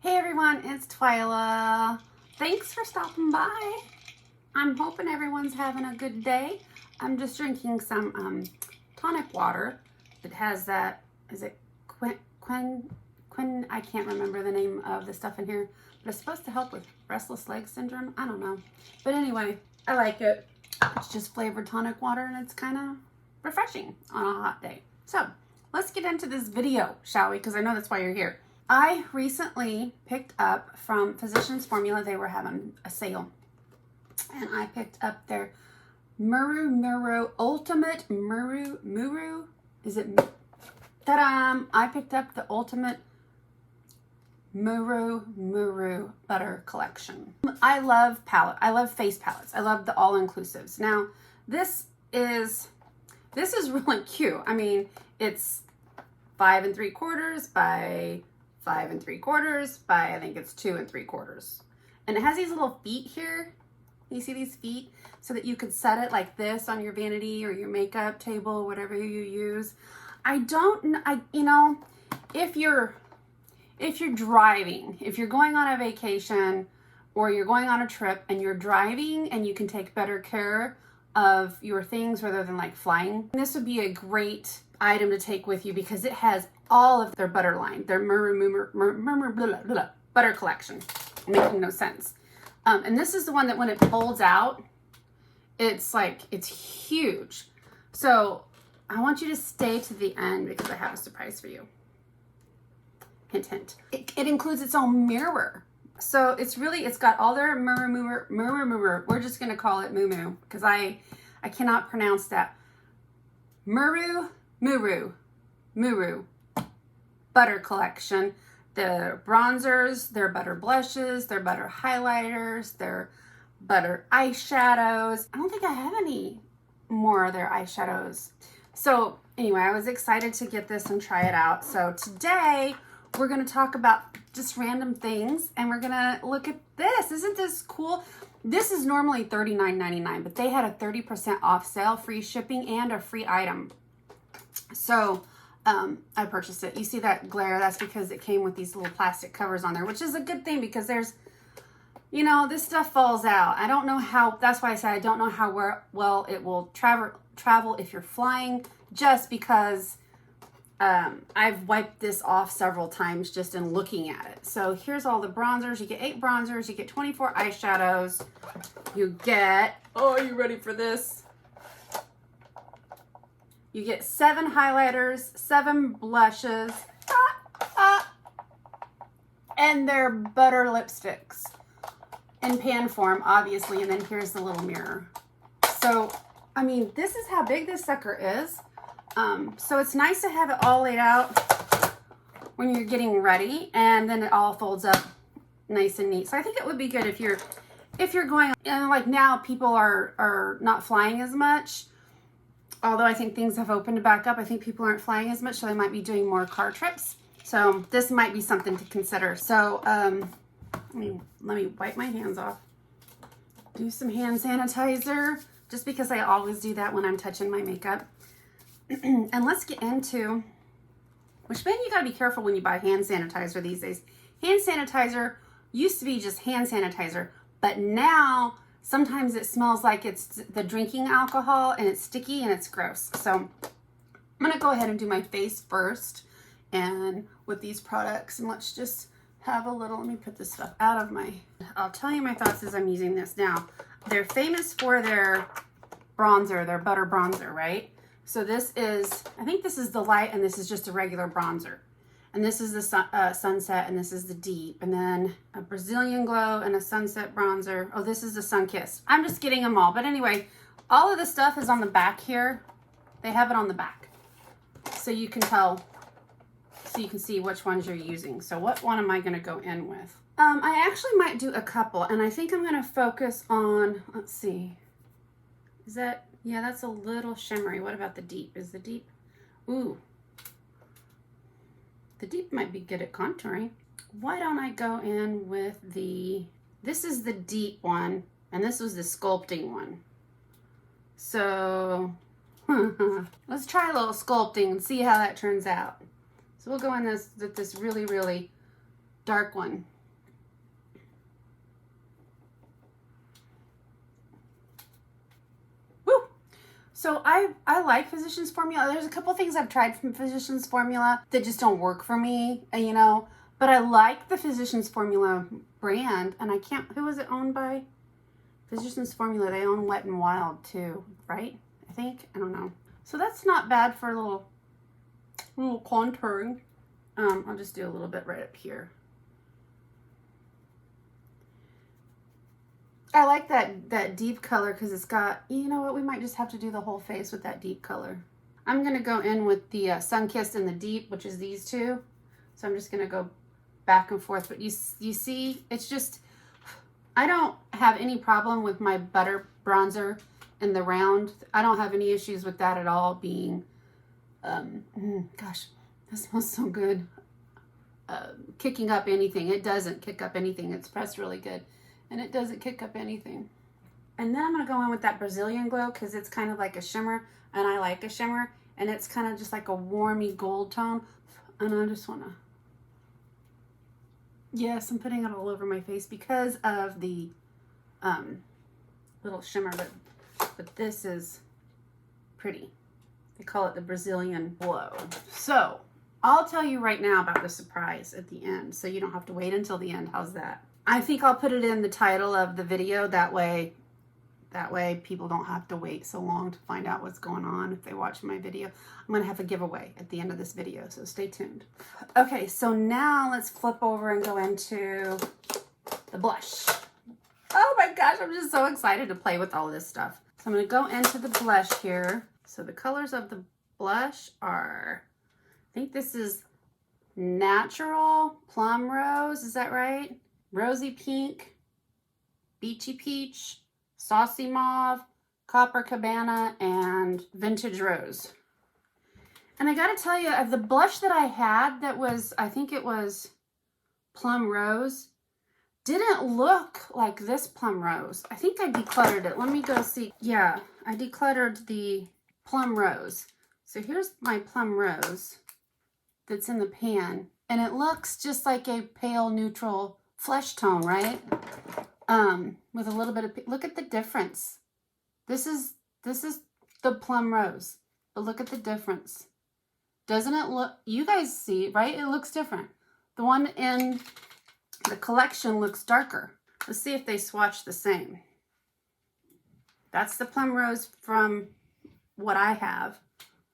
Hey everyone, it's Twyla. Thanks for stopping by. I'm hoping everyone's having a good day. I'm just drinking some tonic water that has that, is it quin, I can't remember the name of the stuff in here, but it's supposed to help with restless leg syndrome. I don't know. But anyway, I like it. It's just flavored tonic water and it's kind of refreshing on a hot day. So let's get into this video, shall we? Because I know that's why you're here. I recently picked up from Physicians Formula. They were having a sale. And I picked up their Muru Ultimate Muru. Is it? Ta-da! I picked up the Ultimate Muru Butter Collection. I love palette. I love face palettes. I love the all-inclusives. Now, this is really cute. I mean, it's 5 3/4 by 5 3/4 by, I think it's 2 3/4. And it has these little feet here. You see these feet? So that you could set it like this on your vanity or your makeup table, whatever you use. You know, if you're driving, if you're going on a vacation or you're going on a trip and you're driving and you can take better care of your things rather than like flying, this would be a great item to take with you because it has all of their butter line, their butter collection. Making no sense. And this is the one that when it folds out, it's huge. So I want you to stay to the end because I have a surprise for you. Hint, hint. It includes its own mirror. So it's got all their mirror. We're just going to call it Moo because I cannot pronounce that. Muru butter collection. Their bronzers, their butter blushes, their butter highlighters, their butter eyeshadows. I don't think I have any more of their eyeshadows. So anyway, I was excited to get this and try it out. So today we're going to talk about just random things and we're going to look at this. Isn't this cool? This is normally $39.99, but they had a 30% off sale, free shipping, and a free item. So I purchased it. You see that glare? That's because it came with these little plastic covers on there, which is a good thing because there's, you know, this stuff falls out. I don't know how, that's why I said I don't know how well it will travel if you're flying, just because I've wiped this off several times just in looking at it. So here's all the bronzers. You get 8 bronzers. You get 24 eyeshadows. You get, oh, are you ready for this? You get 7 highlighters, 7 blushes, and their butter lipsticks in pan form, obviously. And then here's the little mirror. So, I mean, this is how big this sucker is. So it's nice to have it all laid out when you're getting ready, and then it all folds up nice and neat. So I think it would be good if you're going, like now people are not flying as much. Although I think things have opened back up, I think people aren't flying as much, so they might be doing more car trips. So this might be something to consider. So let me wipe my hands off. Do some hand sanitizer, just because I always do that when I'm touching my makeup. And let's get into, which then you gotta be careful when you buy hand sanitizer these days. Hand sanitizer used to be just hand sanitizer, but now sometimes it smells like it's the drinking alcohol and it's sticky and it's gross. So I'm gonna go ahead and do my face first and with these products, and let's just have a little, let me put this stuff out of my, I'll tell you my thoughts as I'm using this now. They're famous for their bronzer, their butter bronzer, right? So this is, I think this is the light and this is just a regular bronzer. And this is the sunset, and this is the deep, and then a Brazilian glow and a sunset bronzer. Oh, this is the sun kiss. I'm just getting them all. But anyway, all of the stuff is on the back here. They have it on the back. So you can tell, so you can see which ones you're using. So what one am I going to go in with? I actually might do a couple, and I think I'm going to focus on, let's see. Is that, yeah, that's a little shimmery. What about the deep? Is the deep? Ooh. The deep might be good at contouring. Why don't I go in with this is the deep one, and this was the sculpting one. So let's try a little sculpting and see how that turns out. So we'll go in with this really, really dark one. Woo! So I like Physicians Formula. There's a couple things I've tried from Physicians Formula that just don't work for me, you know. But I like the Physicians Formula brand, and I can't, who was it owned by? Physicians Formula, they own Wet n Wild too, right? I think, I don't know. So that's not bad for a little contouring. I'll just do a little bit right up here. I like that deep color because it's got, you know what, we might just have to do the whole face with that deep color. I'm gonna go in with the Sunkissed and the Deep, which is these two. So I'm just gonna go back and forth, but you see, it's just, I don't have any problem with my butter bronzer in the round. I don't have any issues with that at all being, gosh, that smells so good. Kicking up anything. It doesn't kick up anything. It's pressed really good, and it doesn't kick up anything. And then I'm going to go in with that Brazilian Glow because it's kind of like a shimmer, and I like a shimmer, and it's kind of just like a warmy gold tone, and I just want to, yes, I'm putting it all over my face because of the little shimmer, but this is pretty. They call it the Brazilian Glow. So I'll tell you right now about the surprise at the end, so you don't have to wait until the end. How's that? I think I'll put it in the title of the video. That way people don't have to wait so long to find out what's going on if they watch my video. I'm going to have a giveaway at the end of this video, so stay tuned. Okay, so now let's flip over and go into the blush. Oh my gosh, I'm just so excited to play with all this stuff. So I'm going to go into the blush here. So the colors of the blush are, I think this is Natural Plum Rose, is that right? Rosy Pink, Beachy Peach, Saucy Mauve, Copacabana, and Vintage Rose. And I gotta tell you, of the blush that I had that was, I think it was Plum Rose, didn't look like this Plum Rose. I think I decluttered it. Let me go see. Yeah, I decluttered the Plum Rose. So here's my Plum Rose that's in the pan, and it looks just like a pale neutral flesh tone, right? With a little bit of, look at the difference. This is the Plum Rose, but look at the difference. Doesn't it look, you guys see, right? It looks different. The one in the collection looks darker. Let's see if they swatch the same. That's the Plum Rose from what I have,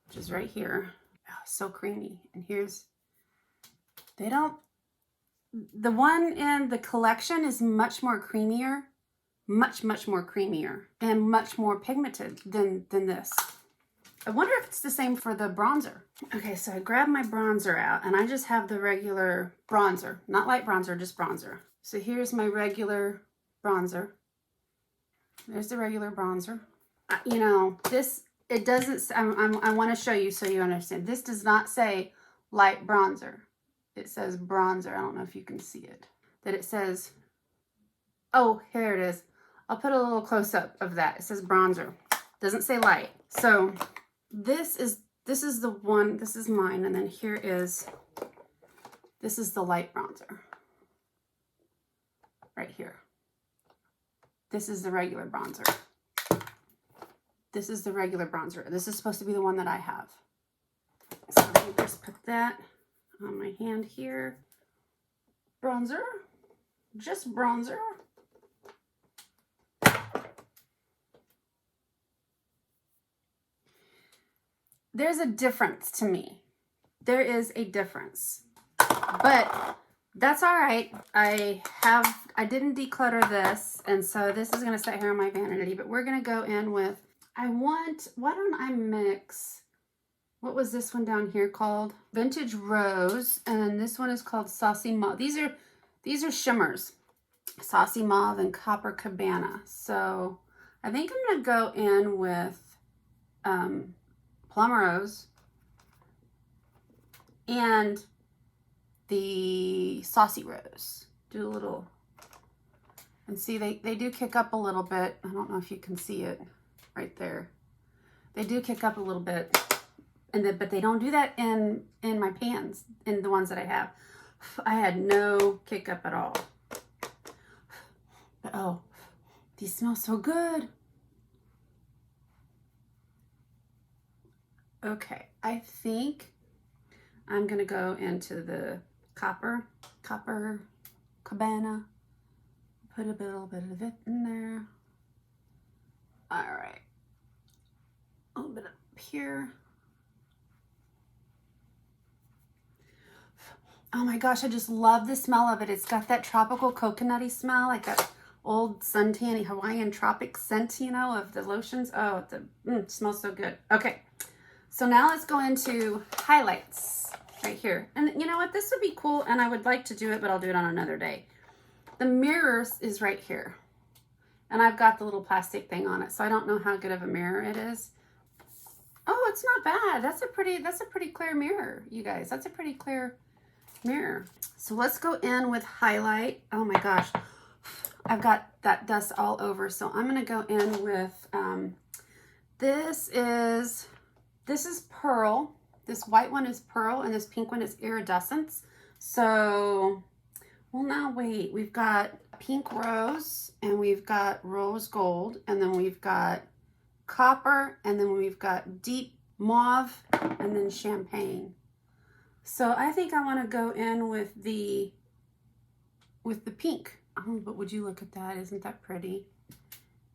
which is right here. Oh, so creamy. And here's, they don't, the one in the collection is much more creamier, much more creamier, and much more pigmented than this. I wonder if it's the same for the bronzer. Okay, so I grabbed my bronzer out, and I just have the regular bronzer, not light bronzer, just bronzer. So here's my regular bronzer. There's the regular bronzer. You know, this, it doesn't, I want to show you so you understand. This does not say light bronzer. It says bronzer. I don't know if you can see it. That it says, oh, here it is. I'll put a little close up of that. It says bronzer. Doesn't say light. So this is the one, this is mine, and then here is, this is the light bronzer. Right here. This is the regular bronzer. This is the regular bronzer. This is supposed to be the one that I have. So let me just put that on my hand here. Bronzer. Just bronzer. There's a difference to me. There is a difference. But that's all right. I didn't declutter this, and so this is gonna sit here on my vanity, but we're gonna go in with, why don't I mix, what was this one down here called? Vintage Rose, and then this one is called Saucy Mauve. These are shimmers. Saucy Mauve and Copacabana. So I think I'm gonna go in with Plum Rose and the Saucy Rose. Do a little, and see, they do kick up a little bit. I don't know if you can see it right there. They do kick up a little bit, but they don't do that in my pans, in the ones that I have. I had no kick up at all. But oh, these smell so good. Okay, I think I'm gonna go into the copper cabana. Put a little bit of it in there. All right, a little bit up here. Oh my gosh, I just love the smell of it. It's got that tropical coconutty smell, like that old suntanny Hawaiian tropic scent, you know, of the lotions. Oh, it smells so good. Okay, so now let's go into highlights right here. And you know what? This would be cool, and I would like to do it, but I'll do it on another day. The mirrors is right here. And I've got the little plastic thing on it, so I don't know how good of a mirror it is. Oh, it's not bad. That's a pretty clear mirror, you guys. That's a pretty clear mirror. So let's go in with highlight. Oh my gosh, I've got that dust all over. So I'm gonna go in with this is pearl. This white one is pearl, and this pink one is iridescence. So, well, now wait, we've got pink rose, and we've got rose gold, and then we've got copper, and then we've got deep mauve, and then champagne. So I think I want to go in with the pink. Oh, but would you look at that? Isn't that pretty?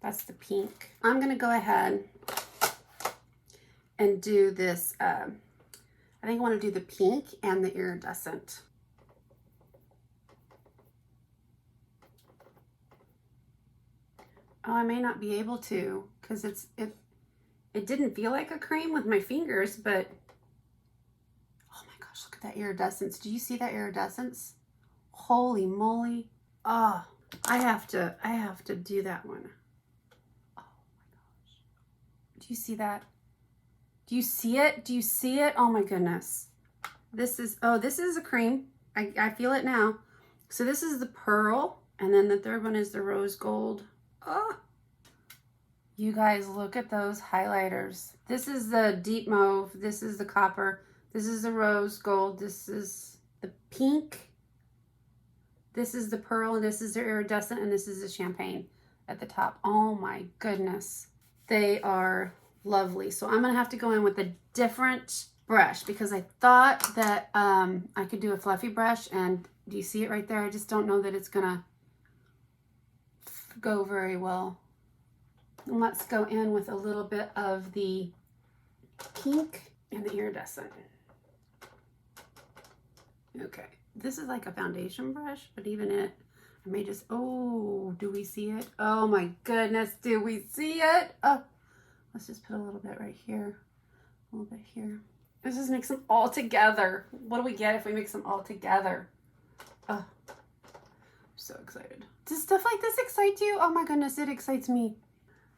That's the pink. I'm going to go ahead and do this. I think I want to do the pink and the iridescent. Oh, I may not be able to because it didn't feel like a cream with my fingers, but oh my gosh, look at that iridescence. Do you see that iridescence? Holy moly. Oh, I have to do that one. Oh my gosh. Do you see that? Do you see it? Do you see it? Oh my goodness. This is a cream. I feel it now. So this is the pearl, and then the third one is the rose gold. Oh, you guys, look at those highlighters. This is the deep mauve. This is the copper. This is the rose gold. This is the pink. This is the pearl, and this is the iridescent, and this is the champagne at the top. Oh my goodness. They are lovely. So I'm going to have to go in with a different brush because I thought that I could do a fluffy brush, and do you see it right there? I just don't know that it's going to go very well. And let's go in with a little bit of the pink and the iridescent. Okay, this is like a foundation brush, but even it, I may just, oh, do we see it? Oh my goodness, do we see it? Oh, let's just put a little bit right here, a little bit here. Let's just mix them all together. What do we get if we mix them all together? Oh, I'm so excited. Does stuff like this excite you? Oh my goodness, it excites me.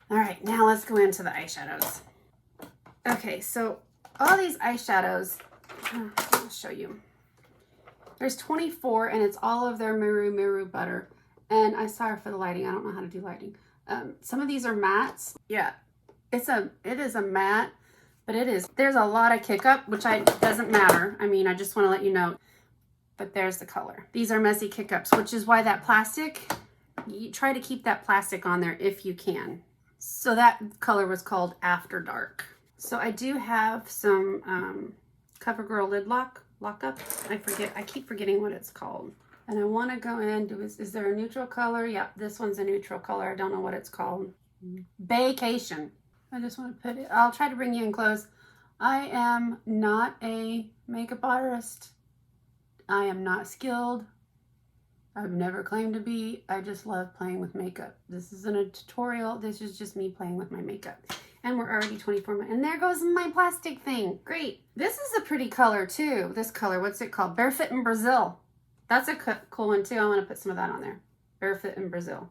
All right, now let's go into the eyeshadows. Okay, so all these eyeshadows, I'll show you. There's 24, and it's all of their Miru butter. And I'm sorry for the lighting. I don't know how to do lighting. Some of these are mattes. Yeah, it is a matte, but there's a lot of kick up, which doesn't matter. I mean, I just want to let you know. But there's the color. These are messy kick ups, which is why that plastic, you try to keep that plastic on there if you can. So that color was called After Dark. So I do have some CoverGirl lid lock up. I keep forgetting what it's called. And I want to go in, is there a neutral color? Yep, this one's a neutral color. I don't know what it's called. Vacation. I just want to put it, I'll try to bring you in close. I am not a makeup artist. I am not skilled. I've never claimed to be. I just love playing with makeup. This isn't a tutorial. This is just me playing with my makeup. And we're already 24 minutes. And there goes my plastic thing. Great. This is a pretty color too. This color, what's it called? Barefoot in Brazil. That's a cool one too. I want to put some of that on there. Barefoot in Brazil.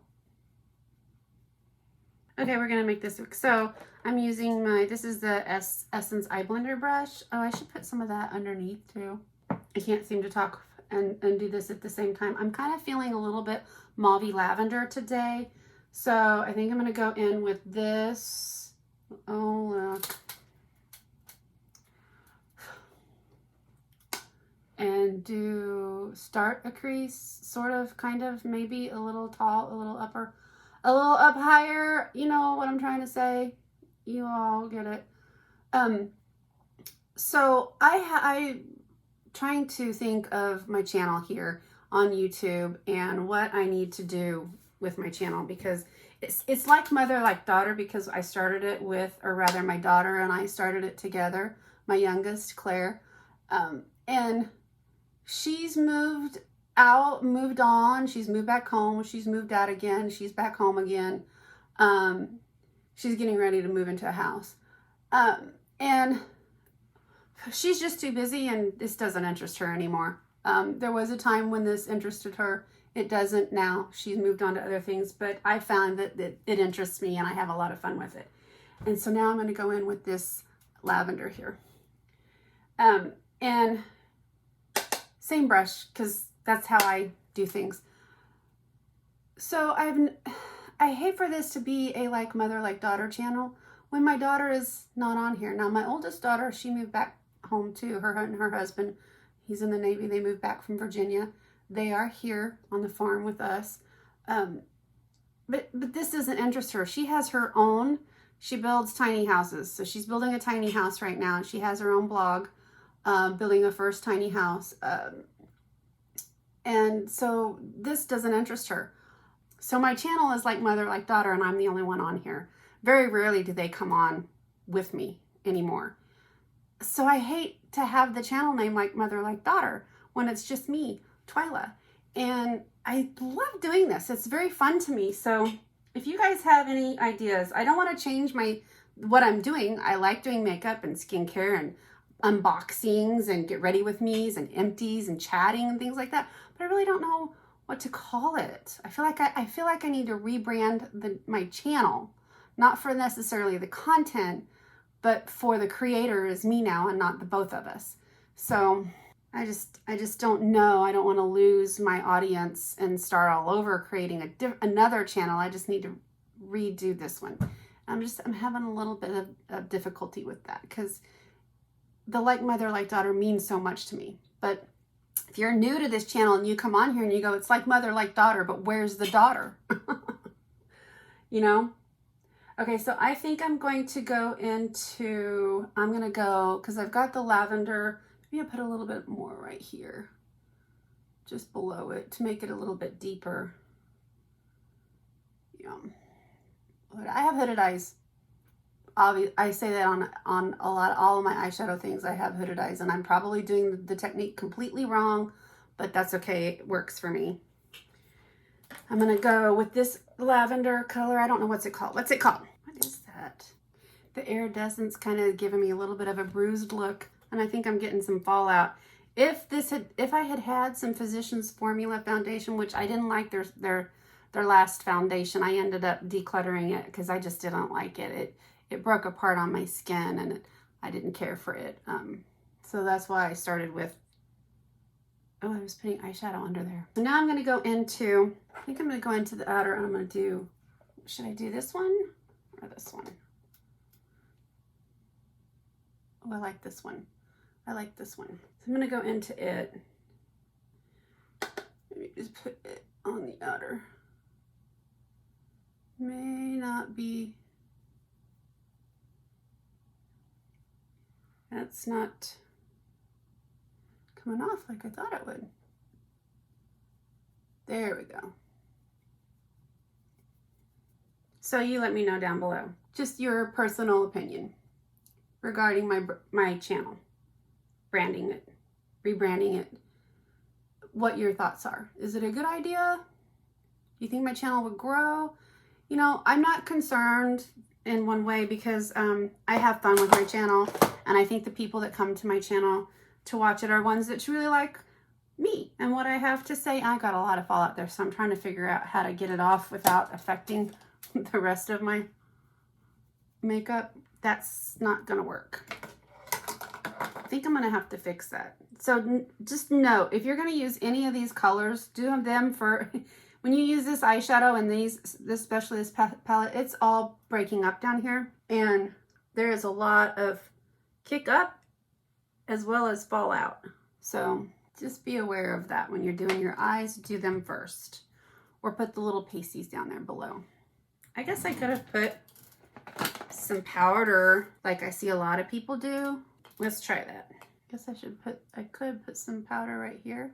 Okay, we're going to make this work. So I'm using this is the Essence Eye Blender brush. Oh, I should put some of that underneath too. I can't seem to talk and do this at the same time. I'm kind of feeling a little bit mauve-y lavender today. So I think I'm going to go in with this. Oh, look. and start a crease, sort of, kind of, maybe a little tall, a little upper, a little up higher. You know what I'm trying to say? You all get it. So I trying to think of my channel here on YouTube and what I need to do with my channel, because it's like mother, like daughter, because I started it with, or rather my daughter and I started it together, my youngest, Claire. And she's moved out, moved on, she's moved back home, she's moved out again, she's back home again. She's getting ready to move into a house. And she's just too busy, and this doesn't interest her anymore. There was a time when this interested her. It doesn't now. She's moved on to other things, but I found that it interests me and I have a lot of fun with it. And so now I'm going to go in with this lavender here. And same brush, because that's how I do things. So I hate for this to be a Like Mother, Like Daughter channel when my daughter is not on here. Now, my oldest daughter, she moved back home too. Her and her husband, he's in the Navy. They moved back from Virginia. They are here on the farm with us. But this doesn't interest her. She has her own, she builds tiny houses. So she's building a tiny house right now. She has her own blog, building a first tiny house. And so this doesn't interest her. So my channel is Like Mother, Like Daughter, and I'm the only one on here. Very rarely do they come on with me anymore. So I hate to have the channel name Like Mother, Like Daughter when it's just me, Twyla. And I love doing this. It's very fun to me. So if you guys have any ideas, I don't want to change what I'm doing. I like doing makeup and skincare and unboxings and get ready with me's and empties and chatting and things like that. But I really don't know what to call it. I feel like I need to rebrand my channel, not for necessarily the content, but for the creator is me now and not the both of us. So I just don't know. I don't want to lose my audience and start all over creating another channel. I just need to redo this one. I'm having a little bit of difficulty with that because the Like Mother, Like Daughter means so much to me. But if you're new to this channel and you come on here and you go, it's Like Mother, Like Daughter, but where's the daughter? You know? Okay, so I think I'm going to go because I've got the lavender. Maybe I'll put a little bit more right here, just below it to make it a little bit deeper. Yeah. I have hooded eyes. I say that on all of my eyeshadow things. I have hooded eyes, and I'm probably doing the technique completely wrong, but that's okay. It works for me. I'm gonna go with this lavender color. I don't know what's it called. What's it called? What is that? The iridescence kind of giving me a little bit of a bruised look, and I think I'm getting some fallout. If I had some Physicians Formula foundation, which I didn't like their last foundation, I ended up decluttering it because I just didn't like it. It broke apart on my skin, and I didn't care for it. So that's why I started with, I was putting eyeshadow under there. So now I'm going to go into, I think I'm going to go into the outer, and I'm going to do, should I do this one or this one? Oh, I like this one. I like this one. So I'm going to go into it. Maybe just put it on the outer. May not be. That's not coming off like I thought it would. There we go. So you let me know down below. Just your personal opinion regarding my channel. Branding it, rebranding it. What your thoughts are. Is it a good idea? Do you think my channel would grow? You know, I'm not concerned in one way because I have fun with my channel, and I think the people that come to my channel to watch it are ones that really like me and what I have to say. I got a lot of fallout there, so I'm trying to figure out how to get it off without affecting the rest of my makeup. That's not gonna work. I think I'm gonna have to fix that. So just know, if you're gonna use any of these colors, do them for when you use this eyeshadow and especially this palette, it's all breaking up down here, and there is a lot of kick up as well as fallout. So Just be aware of that when you're doing your eyes. Do them first, or put the little pasties down there below. I guess I could have put some powder like I see a lot of people do. Let's try that. Guess I could put some powder right here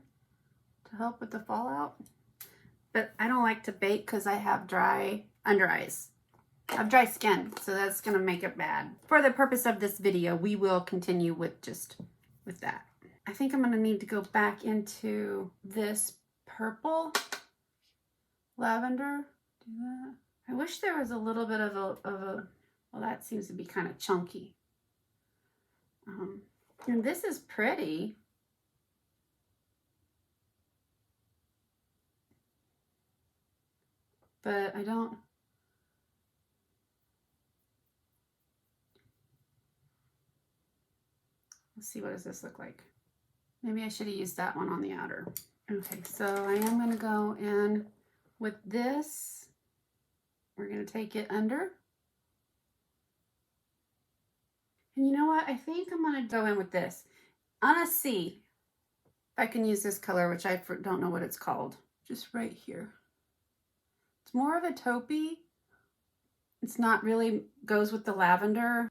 to help with the fallout. But I don't like to bake because I have dry under eyes. I have dry skin, so that's gonna make it bad. For the purpose of this video, we will continue with that. I think I'm gonna need to go back into this purple lavender. Do that. I wish there was a little bit of a well, that seems to be kind of chunky. And this is pretty. But I don't. Let's see, what does this look like? Maybe I should have used that one on the outer. Okay, so I am going to go in with this. We're going to take it under. And you know what? I think I'm going to go in with this. I'm going to see if I can use this color, which I don't know what it's called. Just right here. It's more of a taupey. It's not really goes with the lavender.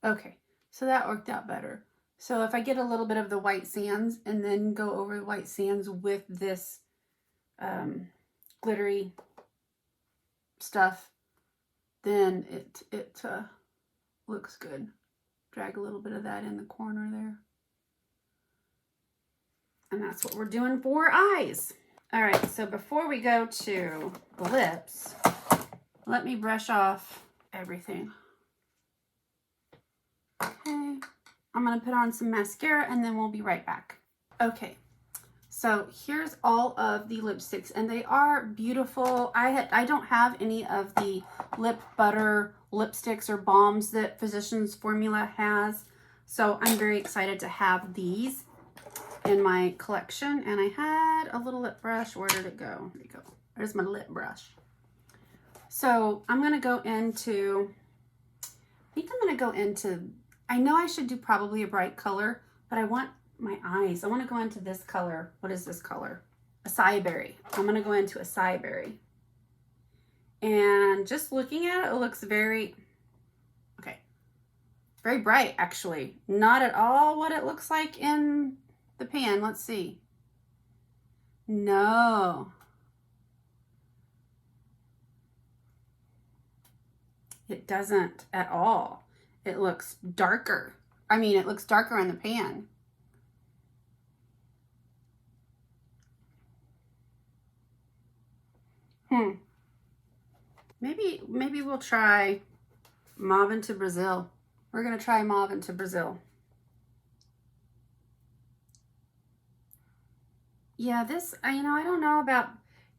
Okay, so that worked out better. So if I get a little bit of the white sands and then go over the white sands with this glittery stuff, then it looks good. Drag a little bit of that in the corner there. And that's what we're doing for eyes. All right, so before we go to the lips, let me brush off everything. Okay, I'm gonna put on some mascara and then we'll be right back. Okay, so here's all of the lipsticks and they are beautiful. I don't have any of the lip butter lipsticks or balms that Physicians Formula has. So I'm very excited to have these in my collection. And I had a little lip brush. Where did it go? There you go. There's my lip brush. So I'm going to go into, I know I should do probably a bright color, but I want my eyes. I want to go into this color. What is this color? Acai Berry. I'm going to go into Acai Berry. And just looking at it, it looks very bright actually. Not at all what it looks like in the pan. Let's see. No. It doesn't at all. It looks darker. I mean, it looks darker in the pan. Maybe we'll try Mauve into Brazil. We're going to try Mauve into Brazil. Yeah, this, I don't know about,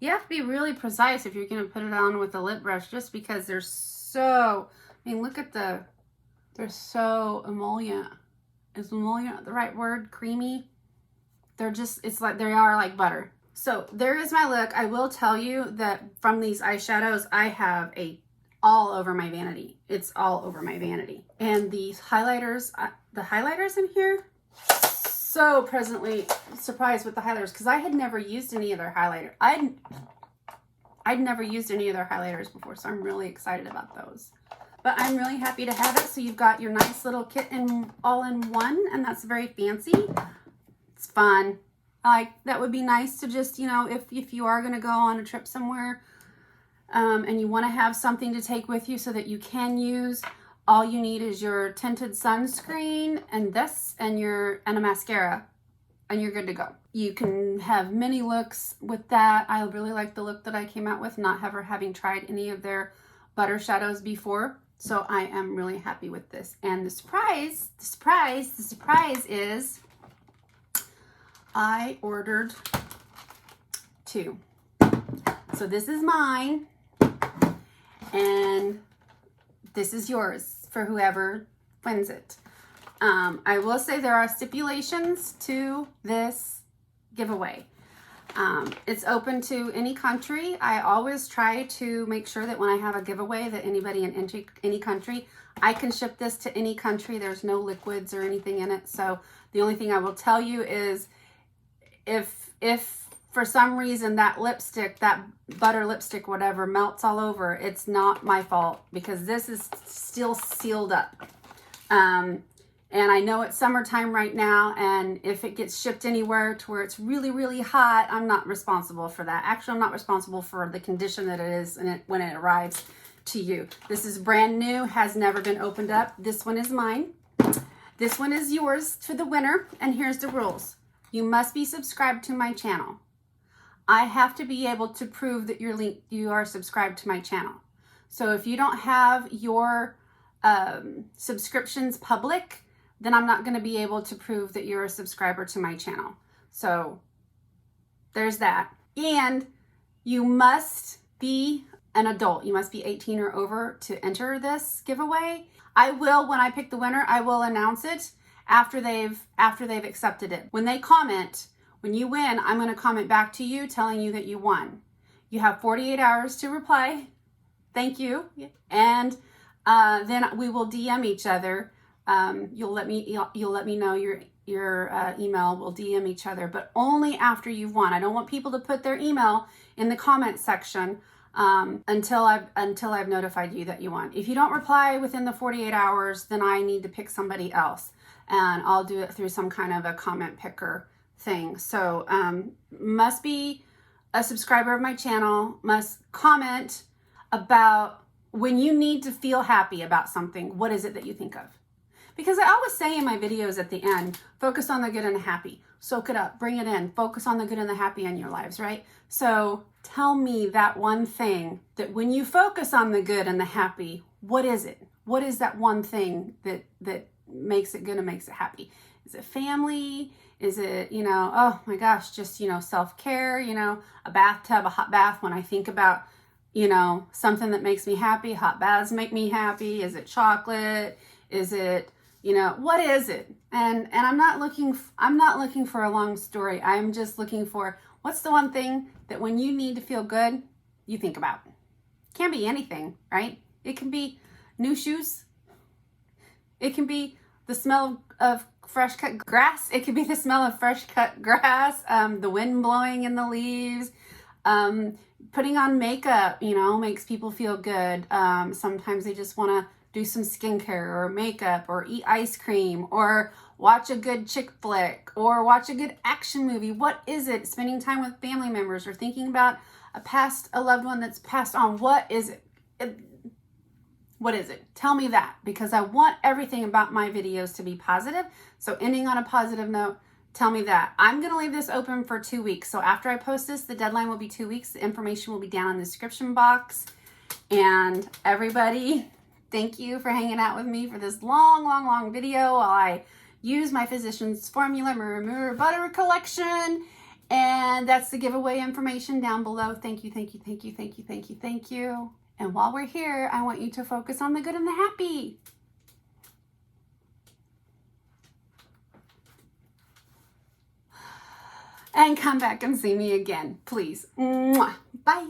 you have to be really precise if you're going to put it on with a lip brush, just because they're so, look at they're so emollient. Is emollient the right word? Creamy? They're just, it's like, they are like butter. So there is my look. I will tell you that from these eyeshadows, I have all over my vanity. It's all over my vanity. And these highlighters, the highlighters in here, so presently surprised with the highlighters because I had never used any of their highlighter. I'd never used any of their highlighters before, so I'm really excited about those. But I'm really happy to have it. So you've got your nice little kit all in one, and that's very fancy. It's fun. That would be nice to just, if you are going to go on a trip somewhere and you want to have something to take with you so that you can use, all you need is your tinted sunscreen and this and a mascara, and you're good to go. You can have many looks with that. I really like the look that I came out with, not ever having tried any of their butter shadows before. So I am really happy with this. And the surprise is I ordered 2. So this is mine and this is yours for whoever wins it. I will say there are stipulations to this giveaway. It's open to any country. I always try to make sure that when I have a giveaway that anybody in any country, I can ship this to any country. There's no liquids or anything in it. So the only thing I will tell you is if for some reason that lipstick, that butter lipstick, whatever, melts all over, it's not my fault because this is still sealed up. And I know it's summertime right now, and if it gets shipped anywhere to where it's really, really hot, I'm not responsible for that. Actually, I'm not responsible for the condition that it is when it arrives to you. This is brand new, has never been opened up. This one is mine. This one is yours for the winner, and here's the rules. You must be subscribed to my channel. I have to be able to prove that you are subscribed to my channel. So if you don't have your subscriptions public, then I'm not going to be able to prove that you're a subscriber to my channel. So there's that. And you must be an adult. You must be 18 or over to enter this giveaway. I will, when I pick the winner, I will announce it after they've accepted it. When they comment, when you win, I'm going to comment back to you telling you that you won. You have 48 hours to reply. Thank you. And then we will DM each other. You'll let me know your email. We'll DM each other, but only after you've won. I don't want people to put their email in the comment section until I've notified you that you won. If you don't reply within the 48 hours, then I need to pick somebody else, and I'll do it through some kind of a comment picker thing. So must be a subscriber of my channel, must comment about when you need to feel happy about something. What is it that you think of? Because I always say in my videos at the end, focus on the good and the happy. Soak it up, bring it in, focus on the good and the happy in your lives, right? So tell me that one thing that when you focus on the good and the happy, what is it? What is that one thing that makes it good and makes it happy? Is it family? Is it, oh my gosh, just, self-care, a bathtub, a hot bath. When I think about, something that makes me happy, hot baths make me happy. Is it chocolate? Is it, what is it? And I'm not looking for a long story. I'm just looking for what's the one thing that when you need to feel good, you think about. Can't be anything, right? It can be new shoes. It can be the smell of fresh cut grass. It could be the smell of fresh cut grass, the wind blowing in the leaves, putting on makeup, makes people feel good. Sometimes they just want to do some skincare or makeup or eat ice cream or watch a good chick flick or watch a good action movie. What is it? Spending time with family members or thinking about a loved one that's passed on. What is it? What is it? Tell me that, because I want everything about my videos to be positive. So ending on a positive note, tell me that. I'm going to leave this open for 2 weeks. So after I post this, the deadline will be 2 weeks. The information will be down in the description box. And everybody, thank you for hanging out with me for this long video while I use my Physicians Formula Mirror Butter Collection. And that's the giveaway information down below. Thank you, thank you, thank you, thank you, thank you, thank you. And while we're here, I want you to focus on the good and the happy. And come back and see me again, please. Mwah. Bye.